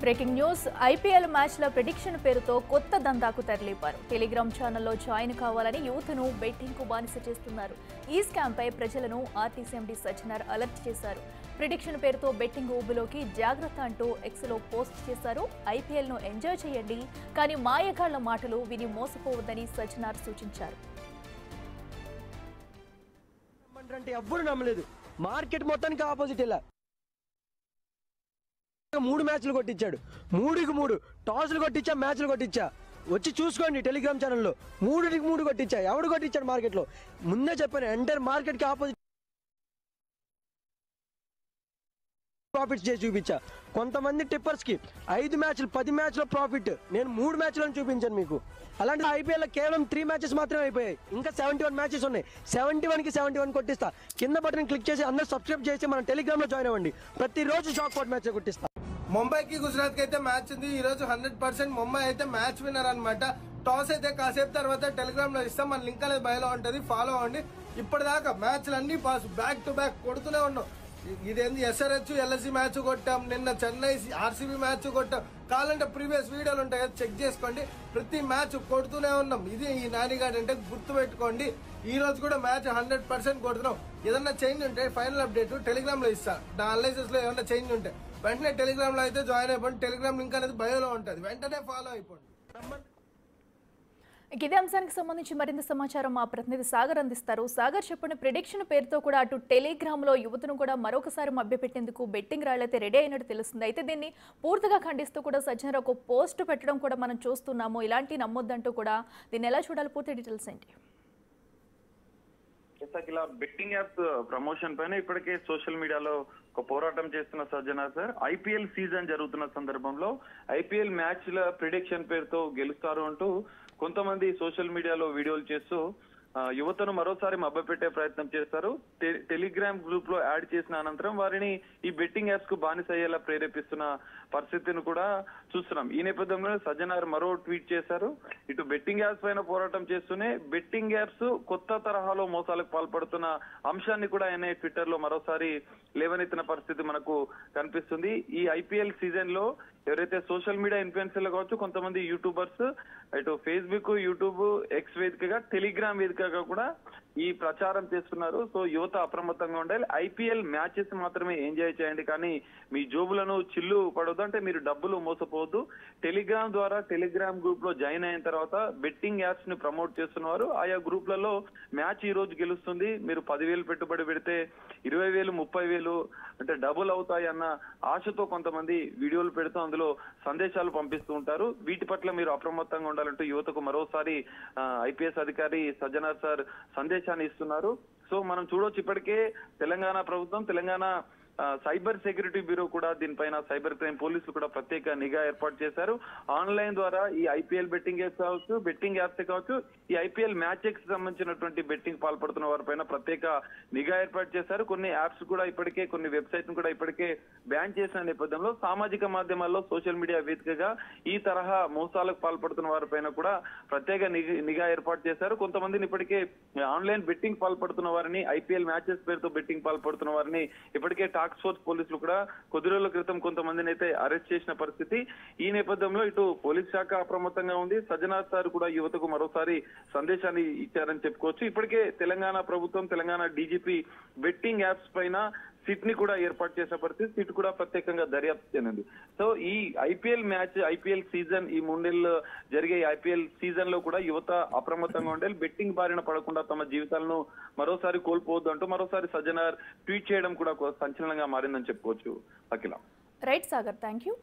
Breaking news IPL మ్యాచ్ల prediction పేరుతో కొత్త దందాకు తెరలేపారు. టెలిగ్రామ్ ఛానల్లో జాయిన్ కావాలని యూత్ను బెట్టింగ్ కు బానిస చేస్తున్నారు. ఈ స్కామ్ పై ప్రజలను ఆర్టీసీ ఎండీ సజ్జనార్ అలర్ట్ చేశారు. ప్రిడిక్షన్ పేరుతో బెట్టింగ్ ఊబులోకి జాగ్రత్త అంటూ ఎక్స్లో పోస్ట్ చేశారు. ఐపీఎల్ ను ఎంజాయ్ చేయండి, కానీ మాయగాళ్ల మాటలు విని మోసపోవద్దని సజ్జనార్ సూచించారు. ఎవ్వరు నమ్మలేదు, మార్కెట్ మొత్తానికి ఆపోజిట్ ఇలా 3 మ్యాచ్లు కొట్టించాడు. 3కి 3 టాస్లు కొట్టించా, మ్యాచ్లు కొట్టించా. వచ్చి చూసుకోండి టెలిగ్రామ్ ఛానల్లో 3కి 3 కొట్టించా. ఎవడు కొట్టించాడు మార్కెట్లో? ముందే చెప్పాను, ఎంటైర్ మార్కెట్ కి ఆపోజిట్ ప్రాఫిట్స్ చేసి చూపించా. కొంతమంది టిప్పర్స్ కి 5 మ్యాచ్లు 10 మ్యాచ్ల ప్రాఫిట్, నేను 3 మ్యాచ్లను చూపించాను మీకు. అలాంటి ఐపీఎల్ కేవలం 3 మ్యాచెస్ మాత్రమే అయిపోయాయి. ఇంకా 71 మ్యాచెస్ ఉన్నాయి. 71కి 71 కొట్టిస్తా. కింద బటన్ క్లిక్ చేసి అందరూ సబ్స్క్రైబ్ చేసి మన టెలిగ్రామ్ లో జాయిన్ అవ్వండి. ప్రతిరోజు షాక్ పాట్ మ్యాచ్ కొట్టిస్తా. ముంబైకి గుజరాత్ కి అయితే మ్యాచ్ ఉంది ఈ రోజు. 100% ముంబై అయితే మ్యాచ్ విన్నర్ అనమాట. టాస్ అయితే కాసేపు తర్వాత టెలిగ్రామ్ లో ఇస్తాం, మన లింక్ అనేది బయలో ఉంటది, ఫాలో అవ్వండి. ఇప్పటిదాకా మ్యాచ్లు అన్ని పాస్ బ్యాక్ టు బ్యాక్ కొడుతూనే ఉన్నాం. ఇదేంది ఎస్ఆర్హెచ్ ఎల్ఎస్సి మ్యాచ్ కొట్టాం, నిన్న చెన్నై ఆర్సీబీ మ్యాచ్ కొట్టాం. కావాలంటే ప్రీవియస్ వీడియోలు ఉంటాయి కదా, చెక్ చేసుకోండి. ప్రతి మ్యాచ్ కొడుతూనే ఉన్నాం. ఇది ఈ నానిగాడు అంటే గుర్తు పెట్టుకోండి. ఈ రోజు కూడా మ్యాచ్ 100% కొడుతున్నాం. ఏదన్నా చేంజ్ ఉంటే ఫైనల్ అప్డేట్ టెలిగ్రామ్ లో ఇస్తా. నా అనాలిసిస్ లో ఏమన్నా చేంజ్ ఉంటే వెంటనే టెలిగ్రామ్ లో అయితే జాయిన్ అయిపోండి. టెలిగ్రామ్ లింక్ అనేది బయోలో ఉంటుంది, వెంటనే ఫాలో అయిపోండి. ఇదే అంశానికి సంబంధించి మరింత సమాచారం మా ప్రతినిధి సాగర్ అందిస్తారు. సాగర్, చెప్పండి, ప్రిడిక్షన్ పేరుతో కూడా అటు టెలిగ్రామ్ లో యువతను కూడా మరొకసారి మభ్యపెట్టేందుకు బెట్టింగ్ రాళ్లైతే రెడీ అయినట్టు తెలుస్తుంది. అయితే దీన్ని పూర్తిగా ఖండిస్తూ కూడా సజ్జనార్ ఒక పోస్ట్ పెట్టడం కూడా మనం చూస్తున్నాము. ఇలాంటి నమ్మొద్దంటూ కూడా దీన్ని ఎలా చూడాలి? పూర్తి డీటెయిల్స్ ఏంటి? ఇలా బెట్టింగ్ యాప్ ప్రమోషన్ పైన ఇప్పటికే సోషల్ మీడియాలో ఒక పోరాటం చేస్తున్న సజ్జనార్ సార్, ఐపీఎల్ సీజన్ జరుగుతున్న సందర్భంలో ఐపీఎల్ మ్యాచ్ల ప్రిడిక్షన్ పేరుతో గెలుస్తారు అంటూ కొంతమంది సోషల్ మీడియాలో వీడియోలు చేస్తూ యువతను మరోసారి మభ్యపెట్టే ప్రయత్నం చేస్తారు. టెలిగ్రామ్ గ్రూప్ లో యాడ్ చేసిన అనంతరం వారిని ఈ బెట్టింగ్ యాప్స్ కు బానిస అయ్యేలా ప్రేరేపిస్తున్న పరిస్థితిని కూడా చూస్తున్నాం. ఈ నేపథ్యంలో సజ్జనార్ మరో ట్వీట్ చేశారు. ఇటు బెట్టింగ్ యాప్స్ పైన పోరాటం చేస్తూనే బెట్టింగ్ యాప్స్ కొత్త తరహాలో మోసాలకు పాల్పడుతున్న అంశాన్ని కూడా ఆయన ట్విట్టర్ లో మరోసారి లేవనెత్తిన పరిస్థితి మనకు కనిపిస్తుంది. ఈ ఐపీఎల్ సీజన్ లో ఎవరైతే సోషల్ మీడియా ఇన్ఫ్లుయెన్సర్లు కావచ్చు, కొంతమంది యూట్యూబర్స్ ఇటు ఫేస్బుక్, యూట్యూబ్, ఎక్స్ వేదికగా, టెలిగ్రామ్ వేదికగా కూడా ఈ ప్రచారం చేస్తున్నారు. సో యువత అప్రమత్తంగా ఉండాలి. ఐపీఎల్ మ్యాచెస్ మాత్రమే ఎంజాయ్ చేయండి, కానీ మీ జోబులను చిల్లు పడవద్దు, అంటే మీరు డబ్బులు మోసపోవద్దు. టెలిగ్రామ్ ద్వారా టెలిగ్రామ్ గ్రూప్ లో జాయిన్ అయిన తర్వాత బెట్టింగ్ యాప్స్ ని ప్రమోట్ చేస్తున్నారు. ఆయా గ్రూప్లలో మ్యాచ్ ఈ రోజు గెలుస్తుంది, మీరు 10,000 పెట్టుబడి పెడితే 20,000, 30,000 అంటే డబుల్ అవుతాయి అన్న ఆశతో కొంతమంది వీడియోలు పెడుతూ అందులో సందేశాలు పంపిస్తూ ఉంటారు. వీటి పట్ల మీరు అప్రమత్తంగా ఉండాలంటూ యువతకు మరోసారి ఐపీఎస్ అధికారి సజ్జనార్ సార్ సందేశాన్ని ఇస్తున్నారు. సో మనం చూడొచ్చు, ఇప్పటికే తెలంగాణ ప్రభుత్వం, తెలంగాణ సైబర్ సెక్యూరిటీ బ్యూరో కూడా దీనిపైన సైబర్ క్రైమ్ పోలీసులు కూడా ప్రత్యేక నిఘా ఏర్పాటు చేశారు. ఆన్లైన్ ద్వారా ఈ ఐపీఎల్ బెట్టింగ్ యాప్స్ కావచ్చు, బెట్టింగ్ యాప్స్ కావచ్చు, ఈ ఐపీఎల్ మ్యాచెస్ కి సంబంధించినటువంటి బెట్టింగ్ పాల్పడుతున్న వారిపైన ప్రత్యేక నిఘా ఏర్పాటు చేశారు. కొన్ని యాప్స్ కూడా ఇప్పటికే, కొన్ని వెబ్సైట్ ను కూడా ఇప్పటికే బ్యాన్ చేసిన నేపథ్యంలో సామాజిక మాధ్యమాల్లో సోషల్ మీడియా వేదికగా ఈ తరహా మోసాలకు పాల్పడుతున్న వారిపైన కూడా ప్రత్యేక నిఘా ఏర్పాటు చేశారు. కొంతమందిని ఇప్పటికే ఆన్లైన్ బెట్టింగ్ పాల్పడుతున్న వారిని, ఐపీఎల్ మ్యాచెస్ పేరుతో బెట్టింగ్ పాల్పడుతున్న వారిని ఇప్పటికే టాస్క్ ఫోర్స్ పోలీసులు కూడా కొద్ది రోజుల క్రితం కొంతమందిని అయితే అరెస్ట్ చేసిన పరిస్థితి. ఈ నేపథ్యంలో ఇటు పోలీస్ శాఖ అప్రమత్తంగా ఉంది. సజ్జనార్ సార్ కూడా యువతకు మరోసారి సందేశాన్ని ఇచ్చారని చెప్పుకోవచ్చు. ఇప్పటికే తెలంగాణ ప్రభుత్వం, తెలంగాణ డీజీపీ బెట్టింగ్ యాప్స్ పైన సిట్ ని కూడా ఏర్పాటు చేసిన పరిస్థితి. సిట్ కూడా ప్రత్యేకంగా దర్యాప్తు చేయనుంది. సో ఈ ఐపీఎల్ మ్యాచ్, ఐపీఎల్ సీజన్, ఈ 3 నెలలు జరిగే ఐపీఎల్ సీజన్ లో కూడా యువత అప్రమత్తంగా ఉండాలి. బెట్టింగ్ బారిన పడకుండా తమ జీవితాలను మరోసారి కోల్పోవద్దు అంటూ మరోసారి సజ్జనార్ ట్వీట్ చేయడం కూడా సంచలనంగా మారిందని చెప్పుకోవచ్చు. Akhila. Right Sagar, thank you.